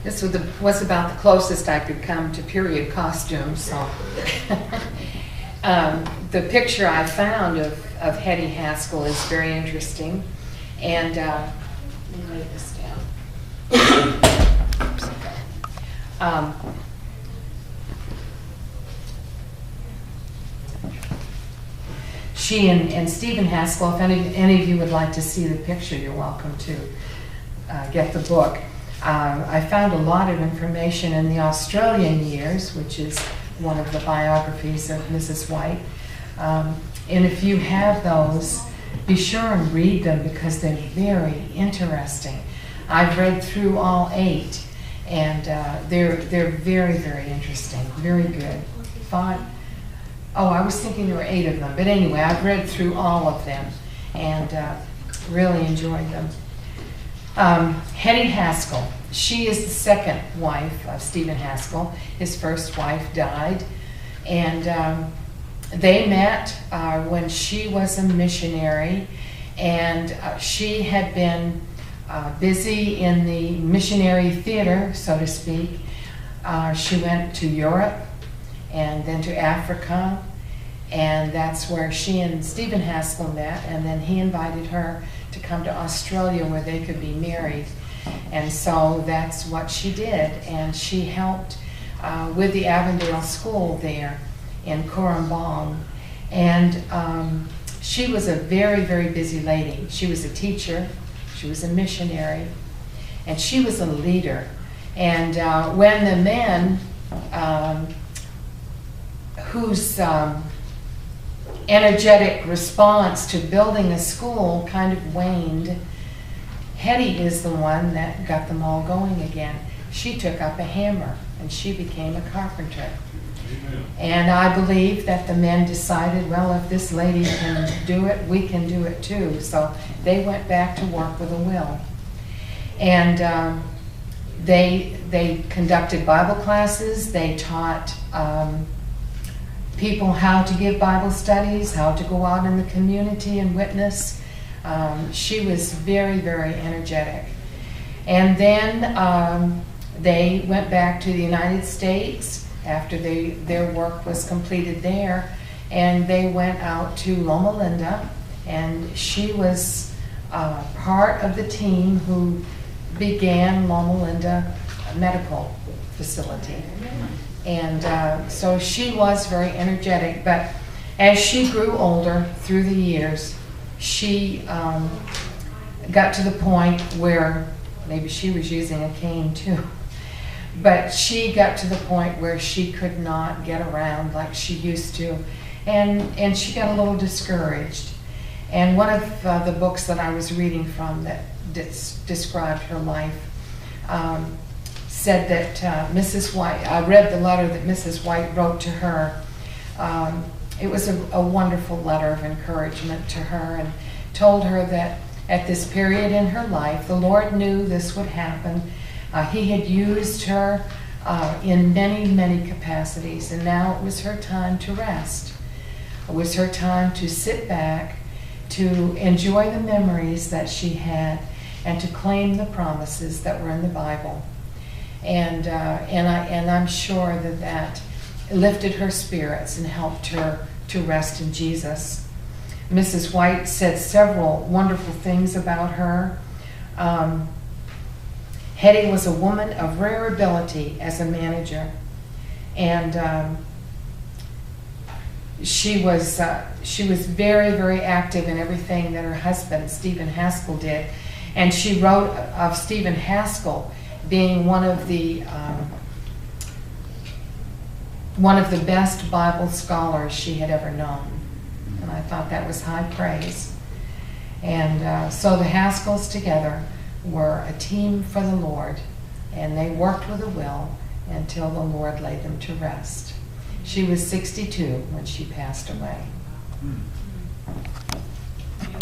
This was about the closest I could come to period costumes. So, the picture I found of Hetty Haskell is very interesting, and let me lay this down. She and Stephen Haskell, if any of you would like to see the picture, you're welcome to get the book. I found a lot of information in the Australian years, which is one of the biographies of Mrs. White. And if you have those, be sure and read them because they're very interesting. I've read through all 8, and they're very, very interesting, very good. 5. Oh, I was thinking there were 8 of them, but anyway, I've read through all of them and really enjoyed them. Hetty Haskell, she is the second wife of Stephen Haskell. His first wife died, and they met when she was a missionary, and she had been busy in the missionary theater, so to speak. She went to Europe and then to Africa, and that's where she and Stephen Haskell met, and then he invited her to come to Australia where they could be married. And so that's what she did, and she helped with the Avondale School there in Cooranbong. And she was a very, very busy lady. She was a teacher, she was a missionary, and she was a leader. And when the men whose energetic response to building a school kind of waned, Hetty is the one that got them all going again. She took up a hammer and she became a carpenter. Amen. And I believe that the men decided, well, if this lady can do it, we can do it too. So they went back to work with a will. And they conducted Bible classes. They taught people how to give Bible studies, how to go out in the community and witness. She was very, very energetic. And then they went back to the United States after their work was completed there, and they went out to Loma Linda, and she was part of the team who began Loma Linda Medical Facility. And so she was very energetic, but as she grew older through the years, she got to the point where maybe she was using a cane too, but she got to the point where she could not get around like she used to, and she got a little discouraged. And one of the books that I was reading from that described her life said that Mrs. White, I read the letter that Mrs. White wrote to her. It was a wonderful letter of encouragement to her, and told her that at this period in her life, the Lord knew this would happen. He had used her in many, many capacities, and now it was her time to rest. It was her time to sit back, to enjoy the memories that she had, and to claim the promises that were in the Bible. And I'm sure that lifted her spirits and helped her to rest in Jesus. Mrs. White said several wonderful things about her. Hetty was a woman of rare ability as a manager, and she was very, very active in everything that her husband, Stephen Haskell, did. And she wrote of Stephen Haskell being one of the best Bible scholars she had ever known. And I thought that was high praise. And so the Haskells together were a team for the Lord, and they worked with a will until the Lord laid them to rest. She was 62 when she passed away.